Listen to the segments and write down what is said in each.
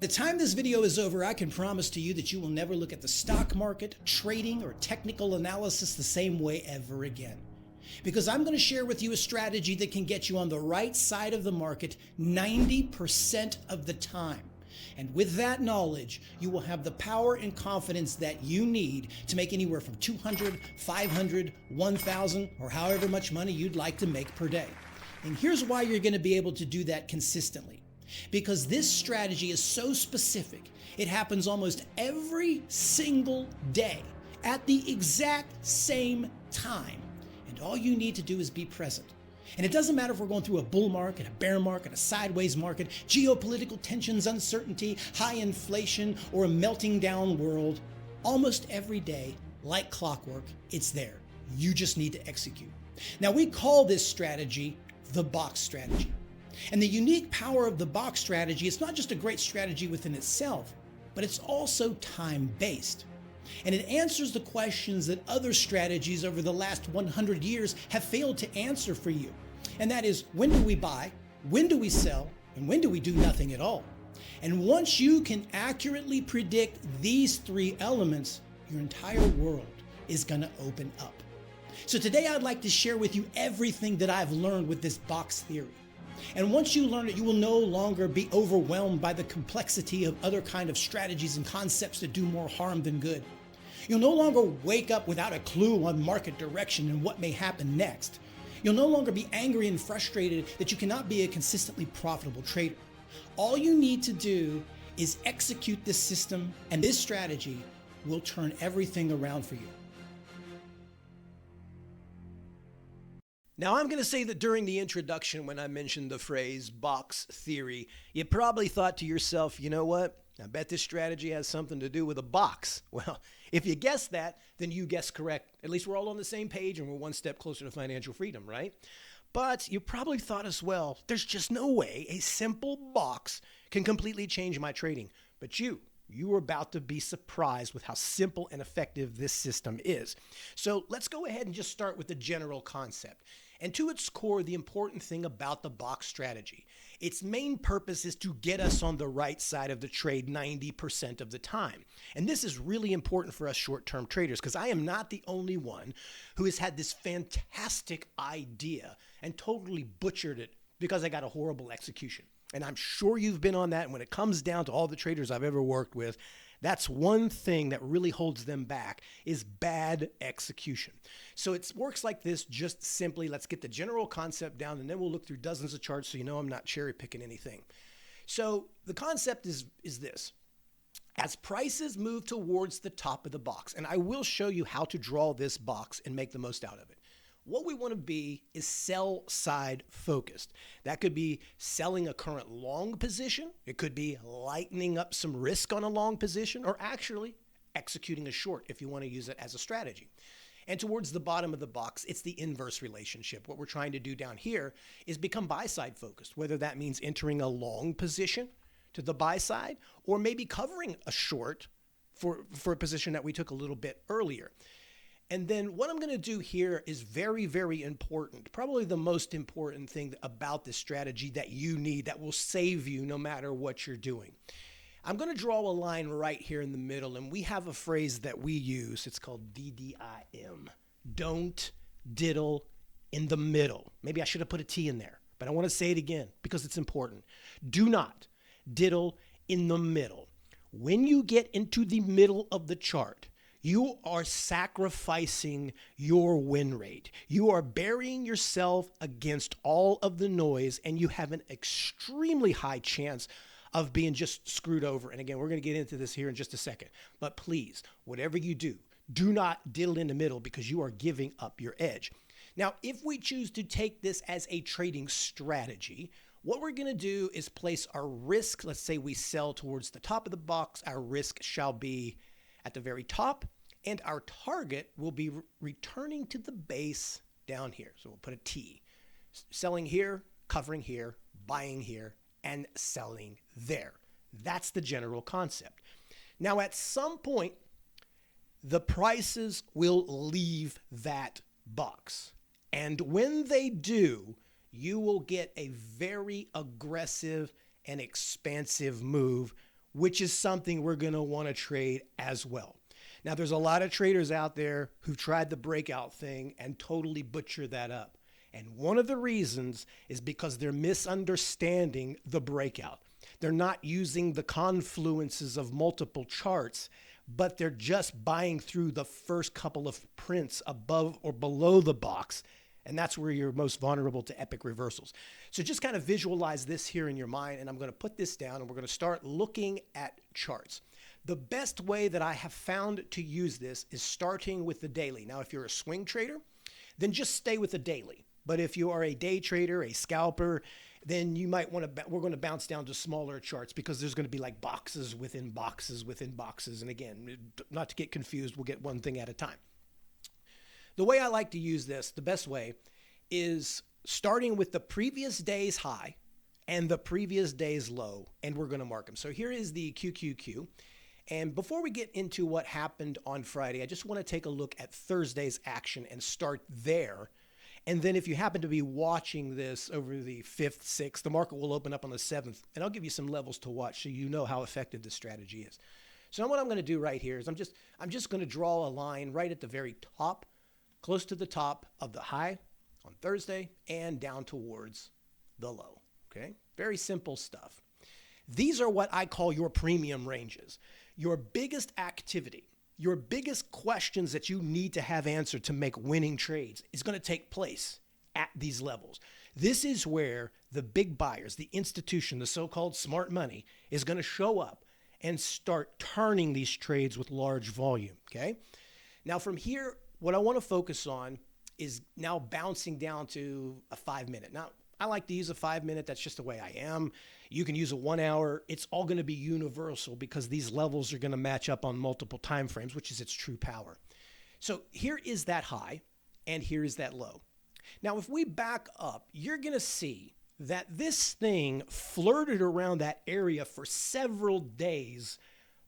By the time this video is over, I can promise to you that you will never look at the stock market, trading, or technical analysis the same way ever again. Because I'm going to share with you a strategy that can get you on the right side of the market 90% of the time. And with that knowledge, you will have the power and confidence that you need to make anywhere from 200, 500, 1,000, or however much money you'd like to make per day. And here's why you're going to be able to do that consistently. Because this strategy is so specific, it happens almost every single day at the exact same time. And all you need to do is be present. And it doesn't matter if we're going through a bull market, a bear market, a sideways market, geopolitical tensions, uncertainty, high inflation, or a melting down world. Almost every day, like clockwork, it's there. You just need to execute. Now, we call this strategy the box strategy. And the unique power of the box strategy, it's not just a great strategy within itself, but it's also time-based. And it answers the questions that other strategies over the last 100 years have failed to answer for you. And that is, when do we buy, when do we sell, and when do we do nothing at all? And once you can accurately predict these three elements, your entire world is going to open up. So today I'd like to share with you everything that I've learned with this box theory. And once you learn it, you will no longer be overwhelmed by the complexity of other kind of strategies and concepts that do more harm than good. You'll no longer wake up without a clue on market direction and what may happen next. You'll no longer be angry and frustrated that you cannot be a consistently profitable trader. All you need to do is execute this system, and this strategy will turn everything around for you. Now, I'm going to say that during the introduction, when I mentioned the phrase box theory, you probably thought to yourself, you know what? I bet this strategy has something to do with a box. Well, if you guessed that, then you guessed correct. At least we're all on the same page and we're one step closer to financial freedom, right? But you probably thought as well, there's just no way a simple box can completely change my trading. But you are about to be surprised with how simple and effective this system is. So let's go ahead and just start with the general concept. And to its core, the important thing about the box strategy, its main purpose is to get us on the right side of the trade 90% of the time. And this is really important for us short-term traders, because I am not the only one who has had this fantastic idea and totally butchered it because I got a horrible execution. And I'm sure you've been on that. And when it comes down to all the traders I've ever worked with, that's one thing that really holds them back is bad execution. So it works like this, just simply, let's get the general concept down and then we'll look through dozens of charts so you know I'm not cherry picking anything. So the concept is this. As prices move towards the top of the box, and I will show you how to draw this box and make the most out of it. What we want to be is sell side focused. That could be selling a current long position. It could be lightening up some risk on a long position, or actually executing a short if you want to use it as a strategy. And towards the bottom of the box, it's the inverse relationship. What we're trying to do down here is become buy side focused, whether that means entering a long position to the buy side, or maybe covering a short for a position that we took a little bit earlier. And then what I'm going to do here is very, very important, probably the most important thing about this strategy that you need that will save you no matter what you're doing. I'm going to draw a line right here in the middle, and we have a phrase that we use. It's called DDIM. Don't diddle in the middle. Maybe I should have put a T in there, but I want to say it again because it's important. Do not diddle in the middle. When you get into the middle of the chart, you are sacrificing your win rate. You are burying yourself against all of the noise, and you have an extremely high chance of being just screwed over. And again, we're going to get into this here in just a second. But please, whatever you do, do not diddle in the middle because you are giving up your edge. Now, if we choose to take this as a trading strategy, what we're going to do is place our risk. Let's say we sell towards the top of the box. Our risk shall be at the very top, and our target will be returning to the base down here. So we'll put a T. Selling here, covering here, buying here, and selling there. That's the general concept. Now, at some point, the prices will leave that box. And when they do, you will get a very aggressive and expansive move which is something we're going to want to trade as well. Now, there's a lot of traders out there who've tried the breakout thing and totally butchered that up. And one of the reasons is because they're misunderstanding the breakout. They're not using the confluences of multiple charts, but they're just buying through the first couple of prints above or below the box. And that's where you're most vulnerable to epic reversals. So just kind of visualize this here in your mind. And I'm going to put this down and we're going to start looking at charts. The best way that I have found to use this is starting with the daily. Now, if you're a swing trader, then just stay with the daily. But if you are a day trader, a scalper, then you might want to, we're going to bounce down to smaller charts because there's going to be like boxes within boxes within boxes. And again, not to get confused, we'll get one thing at a time. The way I like to use this, the best way, is starting with the previous day's high and the previous day's low, and we're going to mark them. So here is the QQQ. And before we get into what happened on Friday, I just want to take a look at Thursday's action and start there. And then if you happen to be watching this over the 5th, 6th, the market will open up on the 7th, and I'll give you some levels to watch so you know how effective this strategy is. So what I'm going to do right here is I'm just going to draw a line right at the very top, close to the top of the high on Thursday and down towards the low. Okay? Very simple stuff. These are what I call your premium ranges. Your biggest activity, your biggest questions that you need to have answered to make winning trades is going to take place at these levels. This is where the big buyers, the institution, the so-called smart money is going to show up and start turning these trades with large volume, okay? Now from here, what I want to focus on is now bouncing down to a 5-minute. Now, I like to use a 5-minute. That's just the way I am. You can use a 1 hour. It's all going to be universal because these levels are going to match up on multiple time frames, which is its true power. So here is that high and here is that low. Now, if we back up, you're going to see that this thing flirted around that area for several days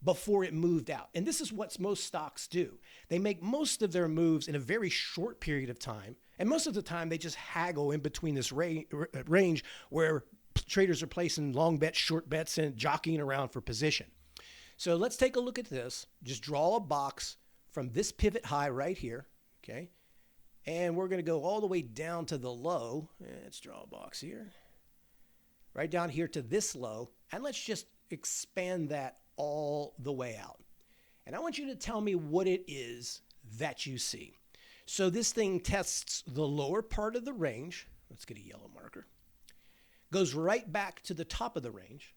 before it moved out. And this is what most stocks do. They make most of their moves in a very short period of time. And most of the time, they just haggle in between this range where traders are placing long bets, short bets, and jockeying around for position. So let's take a look at this. Just draw a box from this pivot high right here, okay? And we're going to go all the way down to the low. Let's draw a box here. Right down here to this low. And let's just expand that all the way out. And I want you to tell me what it is that you see. So this thing tests the lower part of the range. Let's get a yellow marker. Goes right back to the top of the range.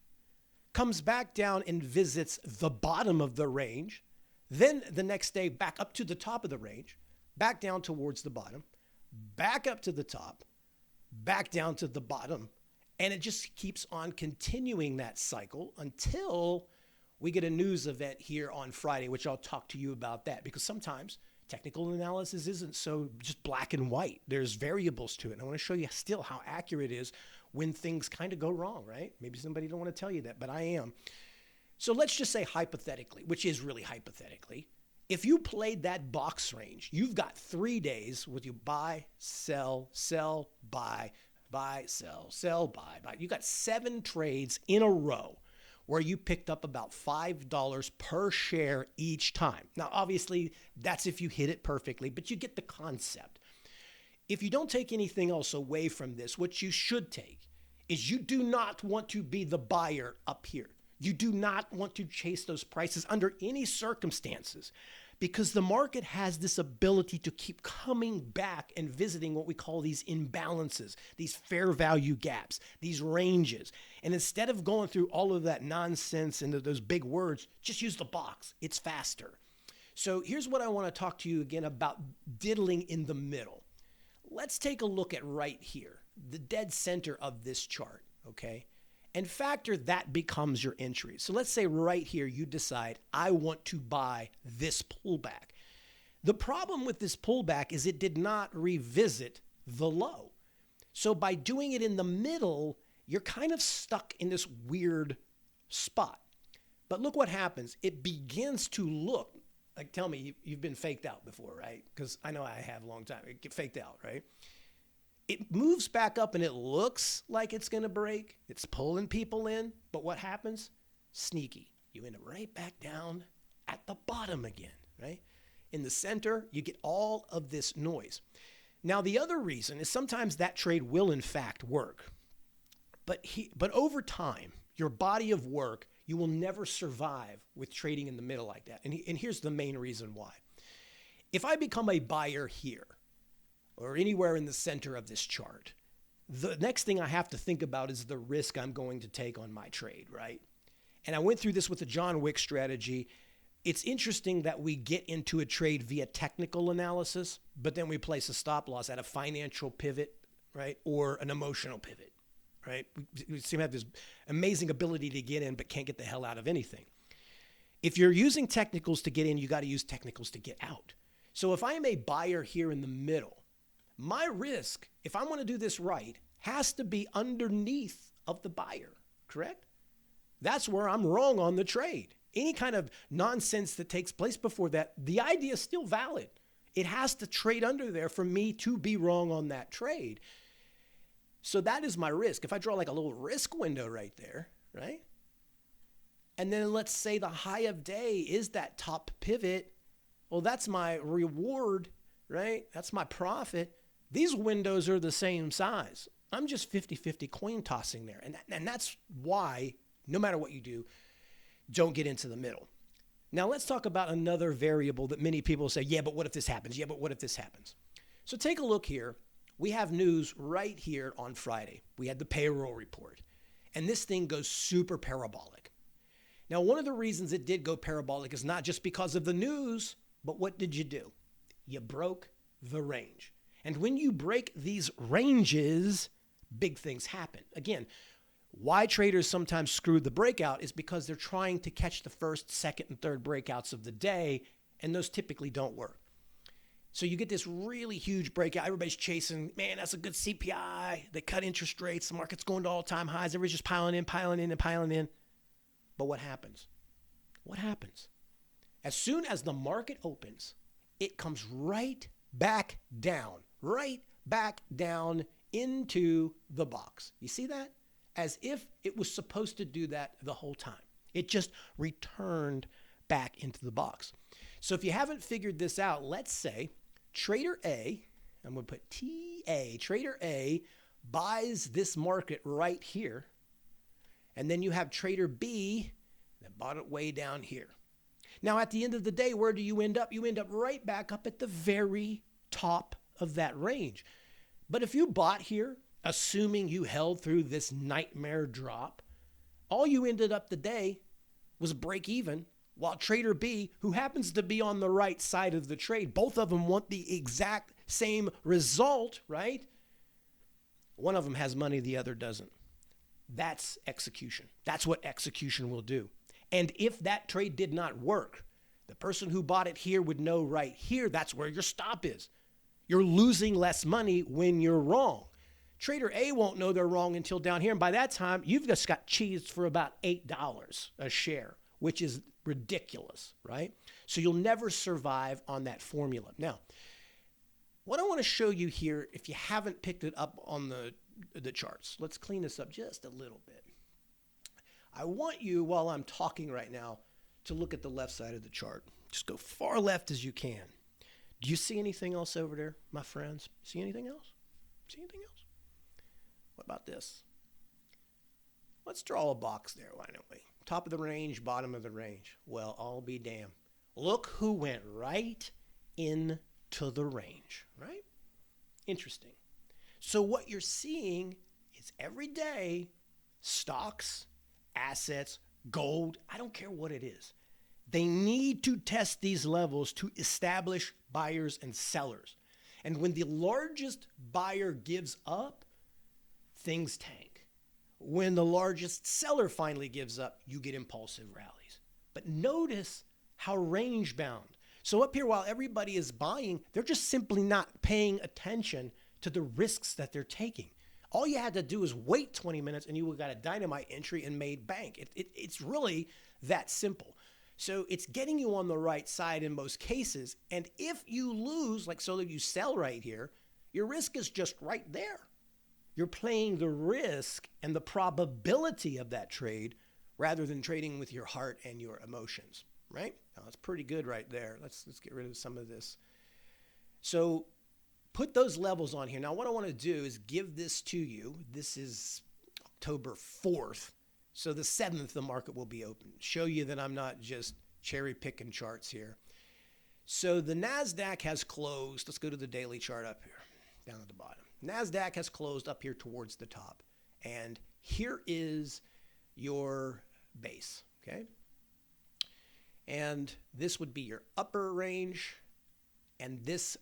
Comes back down and visits the bottom of the range. Then the next day back up to the top of the range. Back down towards the bottom. Back up to the top. Back down to the bottom. And it just keeps on continuing that cycle until we get a news event here on Friday, which I'll talk to you about that, because sometimes technical analysis isn't so just black and white. There's variables to it. And I want to show you still how accurate it is when things kind of go wrong, right? Maybe somebody don't want to tell you that, but I am. So let's just say hypothetically, which is really hypothetically, if you played that box range, you've got 3 days with you buy, sell, sell, buy, sell, sell, buy. You got 7 trades in a row where you picked up about $5 per share each time. Now, obviously, that's if you hit it perfectly, but you get the concept. If you don't take anything else away from this, what you should take is you do not want to be the buyer up here. You do not want to chase those prices under any circumstances, because the market has this ability to keep coming back and visiting what we call these imbalances, these fair value gaps, these ranges. And instead of going through all of that nonsense and those big words, just use the box. It's faster. So here's what I want to talk to you again about diddling in the middle. Let's take a look at right here, the dead center of this chart, okay? And factor that becomes your entry. So let's say right here you decide, I want to buy this pullback. The problem with this pullback is it did not revisit the low. So by doing it in the middle, you're kind of stuck in this weird spot. But look what happens. It begins to look like, tell me, you've been faked out before, right? Because I know I have a long time. It get faked out, right? It moves back up and it looks like it's going to break. It's pulling people in. But what happens? Sneaky. you end up right back down at the bottom again, right? In the center, you get all of this noise. Now, the other reason is sometimes that trade will in fact work. But over time, your body of work, you will never survive with trading in the middle like that. And here's the main reason why. If I become a buyer here or anywhere in the center of this chart, the next thing I have to think about is the risk I'm going to take on my trade, right? And I went through this with the John Wick strategy. It's interesting that we get into a trade via technical analysis, but then we place a stop loss at a financial pivot, right? Or an emotional pivot, right? We seem to have this amazing ability to get in, but can't get the hell out of anything. If you're using technicals to get in, you got to use technicals to get out. So if I am a buyer here in the middle, my risk, if I want to do this right, has to be underneath of the buyer, correct? That's where I'm wrong on the trade. Any kind of nonsense that takes place before that, the idea is still valid. It has to trade under there for me to be wrong on that trade. So that is my risk. If I draw like a little risk window right there, right? And then let's say the high of day is that top pivot. Well, that's my reward, right? That's my profit. These windows are the same size. I'm just 50-50 coin tossing there. And that's why, no matter what you do, don't get into the middle. Now, let's talk about another variable that many people say, yeah, but what if this happens? Yeah, but what if this happens? So take a look here. We have news right here on Friday. We had the payroll report. And this thing goes super parabolic. Now, one of the reasons it did go parabolic is not just because of the news, but what did you do? You broke the range. And when you break these ranges, big things happen. Again, why traders sometimes screw the breakout is because they're trying to catch the first, second, and third breakouts of the day, and those typically don't work. So you get this really huge breakout. Everybody's chasing, man, that's a good CPI. They cut interest rates. The market's going to all-time highs. Everybody's just piling in. But what happens? What happens? As soon as the market opens, it comes right back down into the box. You see that? As if it was supposed to do that the whole time. It just returned back into the box. So if you haven't figured this out, let's say Trader A, I'm going to put TA, Trader A buys this market right here. And then you have Trader B that bought it way down here. Now, at the end of the day, where do you end up? You end up right back up at the very top of that range. But if you bought here, assuming you held through this nightmare drop, all you ended up the day was break even, while Trader B, who happens to be on the right side of the trade, both of them want the exact same result, right? One of them has money, the other doesn't. That's execution. That's what execution will do. And if that trade did not work, the person who bought it here would know right here, that's where your stop is. You're losing less money when you're wrong. Trader A won't know they're wrong until down here. And by that time, you've just got cheesed for about $8 a share, which is ridiculous, right? So you'll never survive on that formula. Now, what I want to show you here, if you haven't picked it up on the charts, let's clean this up just a little bit. I want you, while I'm talking right now, to look at the left side of the chart. Just go far left as you can. Do you see anything else over there, my friends? See anything else? See anything else? What about this? Let's draw a box there, why don't we? Top of the range, bottom of the range. Well, I'll be damned. Look who went right into the range, right? Interesting. So what you're seeing is every day, stocks, assets, gold, I don't care what it is. They need to test these levels to establish buyers and sellers. And when the largest buyer gives up, things tank. When the largest seller finally gives up, you get impulsive rallies. But notice how range bound. So up here, while everybody is buying, they're just simply not paying attention to the risks that they're taking. All you had to do is wait 20 minutes and you would got a dynamite entry and made bank. It's really that simple. So it's getting you on the right side in most cases. And if you lose, like so that you sell right here, your risk is just right there. You're playing the risk and the probability of that trade rather than trading with your heart and your emotions, right? Now, that's pretty good right there. Let's get rid of some of this. So put those levels on here. Now, what I want to do is give this to you. This is October 4th. So the 7th, the market will be open. Show you that I'm not just cherry picking charts here. So the NASDAQ has closed. Let's go to the daily chart up here, down at the bottom. NASDAQ has closed up here towards the top. And here is your base, okay? And this would be your upper range. And this,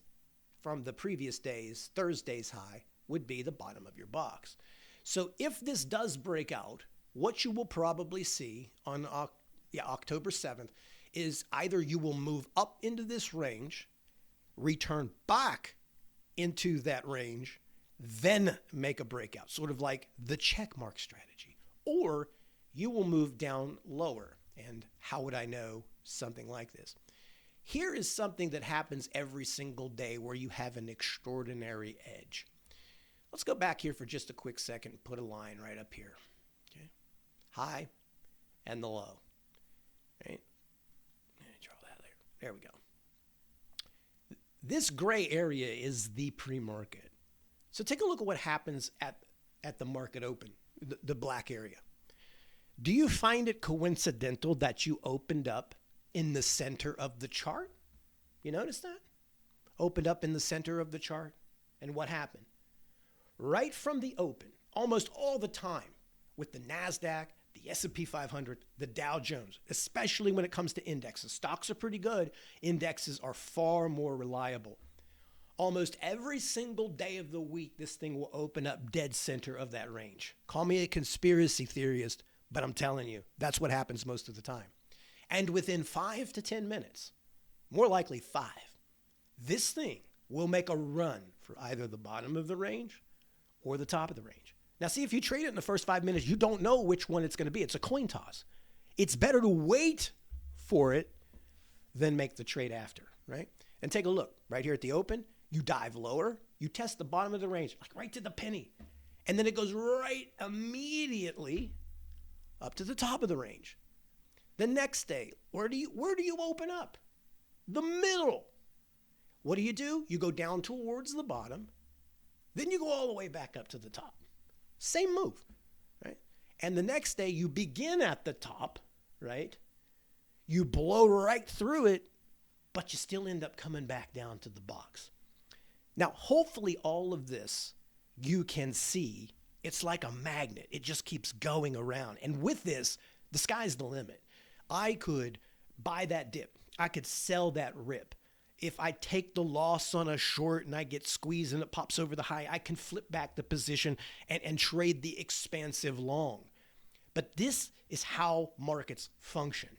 from the previous days, Thursday's high, would be the bottom of your box. So if this does break out, what you will probably see on October 7th is either you will move up into this range, return back into that range, then make a breakout, sort of like the check mark strategy, or you will move down lower. And how would I know something like this? Here is something that happens every single day where you have an extraordinary edge. Let's go back here for just a quick second and put a line right up here. Okay. High and the low. Right? Draw that there. There we go. This gray area is the pre-market. So take a look at what happens at the market open, the black area. Do you find it coincidental that you opened up in the center of the chart? You notice that? Opened up in the center of the chart. And what happened? Right from the open, almost all the time, with the NASDAQ, the S&P 500, the Dow Jones, especially when it comes to indexes. Stocks are pretty good. Indexes are far more reliable. Almost every single day of the week, this thing will open up dead center of that range. Call me a conspiracy theorist, but I'm telling you, that's what happens most of the time. And within 5 to 10 minutes, more likely 5, this thing will make a run for either the bottom of the range or the top of the range. Now, see, if you trade it in the first 5 minutes, you don't know which one it's going to be. It's a coin toss. It's better to wait for it than make the trade after, right? And take a look right here at the open. You dive lower. You test the bottom of the range, like right to the penny. And then it goes right immediately up to the top of the range. The next day, where do you open up? The middle. What do? You go down towards the bottom. Then you go all the way back up to the top. Same move, right? And the next day you begin at the top, right? You blow right through it, but you still end up coming back down to the box. Now, hopefully all of this you can see, it's like a magnet. It just keeps going around. And with this, the sky's the limit. I could buy that dip. I could sell that rip. If I take the loss on a short and I get squeezed and it pops over the high, I can flip back the position and trade the expansive long. But this is how markets function.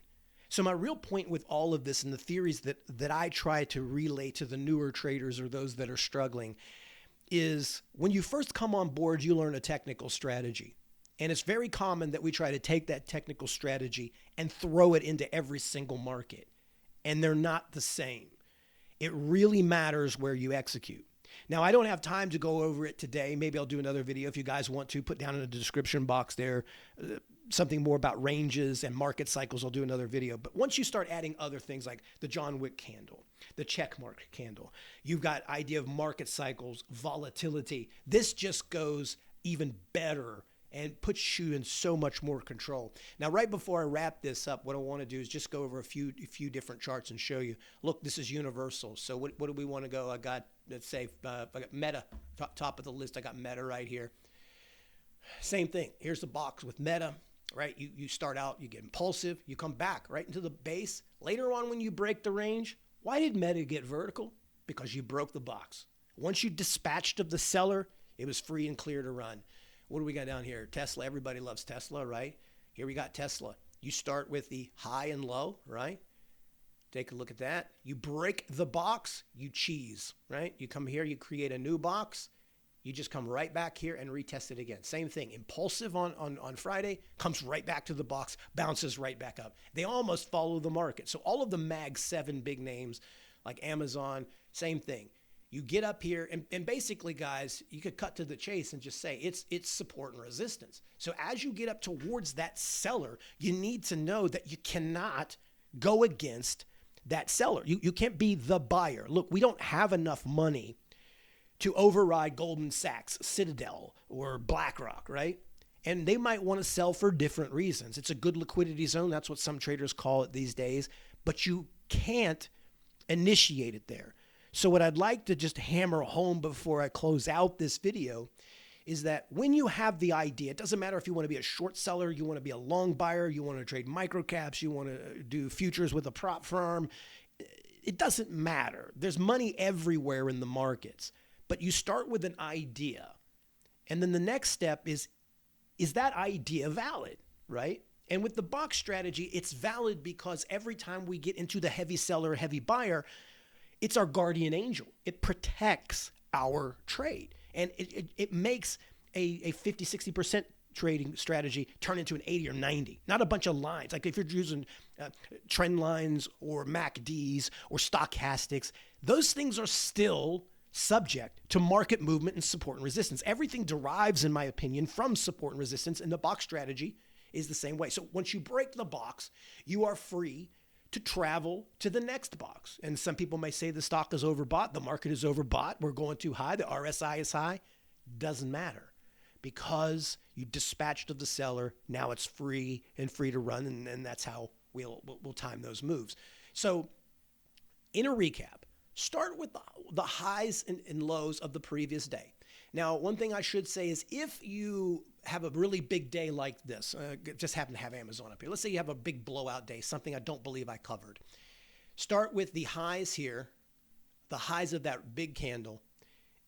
So my real point with all of this and the theories that I try to relay to the newer traders or those that are struggling is when you first come on board, you learn a technical strategy. And it's very common that we try to take that technical strategy and throw it into every single market. And they're not the same. It really matters where you execute. Now, I don't have time to go over it today. Maybe I'll do another video if you guys want to. Put down in the description box there something more about ranges and market cycles. I'll do another video. But once you start adding other things like the John Wick candle, the check mark candle, you've got idea of market cycles, volatility. This just goes even better and puts you in so much more control. Now, right before I wrap this up, what I want to do is just go over a few different charts and show you. Look, this is universal. So what do we want to go? I got, let's say, I got Meta, top of the list. I got Meta right here. Same thing. Here's the box with Meta, right? You start out, you get impulsive, you come back right into the base. Later on when you break the range, why did Meta get vertical? Because you broke the box. Once you dispatched of the seller, it was free and clear to run. What do we got down here? Tesla. Everybody loves Tesla, right? Here we got Tesla. You start with the high and low, right? Take a look at that. You break the box, you cheese, right? You come here, you create a new box. You just come right back here and retest it again. Same thing. Impulsive on Friday, comes right back to the box, bounces right back up. They almost follow the market. So all of the Mag 7 big names like Amazon, same thing. You get up here and basically, guys, you could cut to the chase and just say it's support and resistance. So as you get up towards that seller, you need to know that you cannot go against that seller. You can't be the buyer. Look, we don't have enough money to override Goldman Sachs, Citadel, or BlackRock, right? And they might want to sell for different reasons. It's a good liquidity zone. That's what some traders call it these days. But you can't initiate it there. So what I'd like to just hammer home before I close out this video is that when you have the idea, it doesn't matter if you want to be a short seller, you want to be a long buyer, you want to trade microcaps, you want to do futures with a prop firm, it doesn't matter. There's money everywhere in the markets. But you start with an idea. And then the next step is that idea valid, right? And with the box strategy, it's valid because every time we get into the heavy seller, heavy buyer, it's our guardian angel. It protects our trade. And it makes a 50, 60% trading strategy turn into an 80 or 90, not a bunch of lines. Like if you're using trend lines or MACDs or stochastics, those things are still subject to market movement and support and resistance. Everything derives, in my opinion, from support and resistance, and the box strategy is the same way. So once you break the box, you are free to travel to the next box. And some people may say the stock is overbought, the market is overbought, we're going too high, the RSI is high. Doesn't matter because you dispatched of the seller. Now it's free to run, and that's how we'll time those moves. So in a recap, start with the highs and lows of the previous day. Now, one thing I should say is if you have a really big day like this, just happen to have Amazon up here. Let's say you have a big blowout day, something I don't believe I covered. Start with the highs here, the highs of that big candle,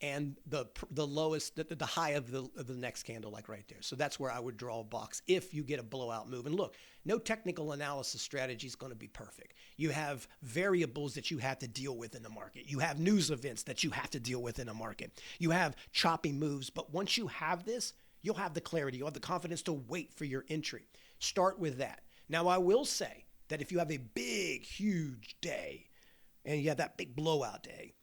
and the lowest, the high of the next candle, like right there. So that's where I would draw a box if you get a blowout move. And look, no technical analysis strategy is going to be perfect. You have variables that you have to deal with in the market. You have news events that you have to deal with in the market. You have choppy moves. But once you have this, you'll have the clarity. You'll have the confidence to wait for your entry. Start with that. Now, I will say that if you have a big, huge day and you have that big blowout day,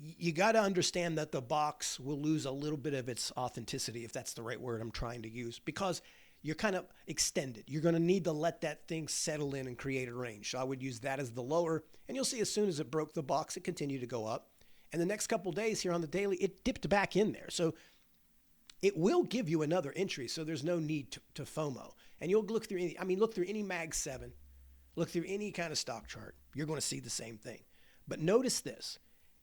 you got to understand that the box will lose a little bit of its authenticity, if that's the right word I'm trying to use, because you're kind of extended. You're going to need to let that thing settle in and create a range. So I would use that as the lower. And you'll see as soon as it broke the box, it continued to go up. And the next couple of days here on the daily, it dipped back in there. So it will give you another entry. So there's no need to FOMO. And you'll look through any Mag 7, look through any kind of stock chart. You're going to see the same thing. But notice this.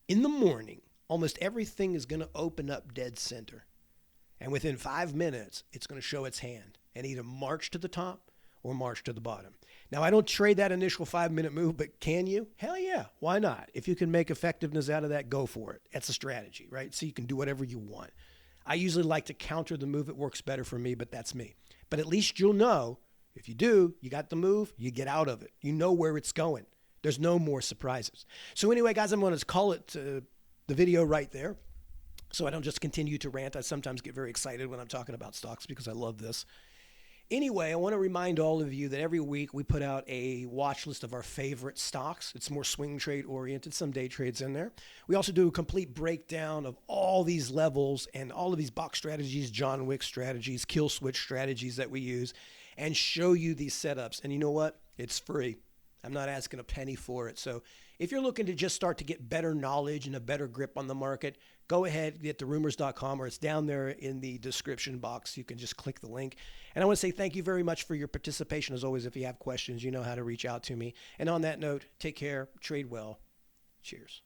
In the morning, almost everything is going to open up dead center. And within 5 minutes, it's going to show its hand and either march to the top or march to the bottom. Now, I don't trade that initial 5-minute move, but can you? Hell yeah. Why not? If you can make effectiveness out of that, go for it. That's a strategy, right? So you can do whatever you want. I usually like to counter the move. It works better for me, but that's me. But at least you'll know if you do, you got the move, you get out of it. You know where it's going. There's no more surprises. So anyway, guys, I'm going to call it the video right there so I don't just continue to rant. I sometimes get very excited when I'm talking about stocks because I love this. Anyway, I want to remind all of you that every week we put out a watch list of our favorite stocks. It's more swing trade oriented, some day trades in there. We also do a complete breakdown of all these levels and all of these box strategies, John Wick strategies, kill switch strategies that we use, and show you these setups. And you know what? It's free. I'm not asking a penny for it. So if you're looking to just start to get better knowledge and a better grip on the market, go ahead, get to rumors.com, or it's down there in the description box. You can just click the link. And I want to say thank you very much for your participation. As always, if you have questions, you know how to reach out to me. And on that note, take care, trade well. Cheers.